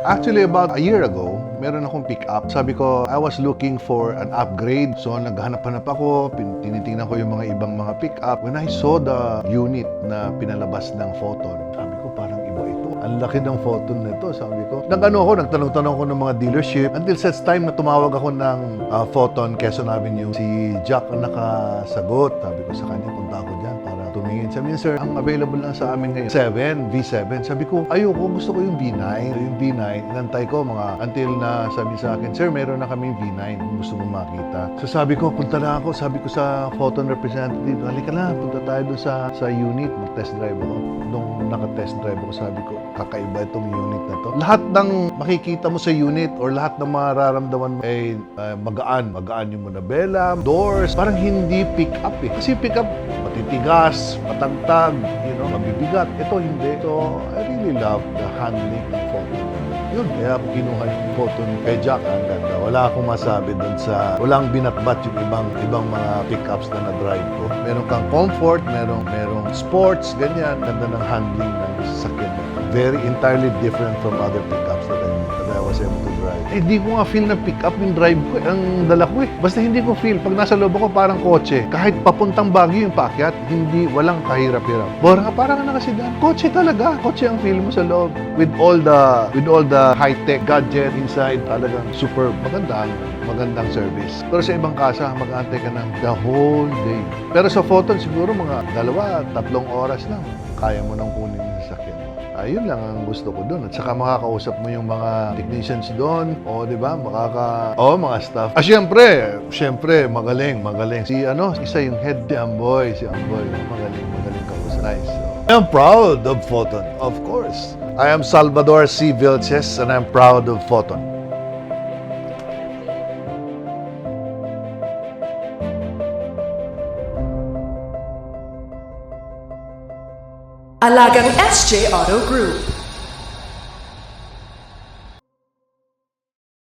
Actually, about a year ago, meron akong pick-up. Sabi ko, I was looking for an upgrade. So, naghanap-hanap ako, tinitingnan ko yung mga ibang mga pick-up. When I saw the unit na pinalabas ng Photon, sabi ko, parang iba ito. Ang laki ng Photon nito, sabi ko. Nagtanong-tanong ko ng mga dealership. Until such time na tumawag ako ng Photon, Quezon Avenue. Si Jack ang nakasagot. Sabi ko sa kanya, punta ako dyan para tumingin. Sabi niya, sir, ang available lang sa amin ngayon, V7. Sabi ko, ayoko, gusto ko yung V9. So, yung V9, inantay ko until na sabi sa akin, sir, meron na kaming V9 kung gusto mo makita. So sabi ko, punta na ako. Sabi ko sa Photon representative, halika na, punta tayo doon sa unit. Mag-test drive ako. Nung naka-test drive ako, sabi ko, kakaiba itong unit na to. Lahat ng makikita mo sa unit or lahat ng mararamdaman mo ay magaan. Magaan yung manabela, doors. Parang hindi pick-up eh. Kasi pick-up, matitigas, matagtag, mabibigat. Ito hindi. So, I really love the handling ng Photon. Yun, kaya ako kinuha yung Photon kay Jack. Ang ganda. Wala akong masabi doon sa walang binatbat yung ibang mga pickups na na-drive ko. Meron kang comfort, merong sports, ganyan. Ganda ng handling ng sasakyan. Very entirely different from other pickups that I was able to drive. Hindi ko nga feel na pick-up yung drive ko, ang dala ko eh. Basta hindi ko feel. Pag nasa loob ako, parang kotse. Kahit papuntang Baguio yung paakyat, walang kahirap-hirap. Parang nakasidan. Kotse talaga. Kotse ang feel mo sa loob. With all the high-tech gadget inside, talagang super magandang service. Pero sa ibang kasa, mag-aantay ka ng the whole day. Pero sa Photon, siguro mga 2-3 oras lang. Kaya mo nang kunin yung sasakyan. Ayun lang ang gusto ko doon. At saka makakausap mo yung mga technicians doon. O, di ba? Mga staff. Siyempre, magaling. Isa yung head si Amboy. Magaling kausap. Nice. I am proud of Photon, of course. I am Salvador C. Vilches and I'm proud of Photon. Alagang SJ Auto Group.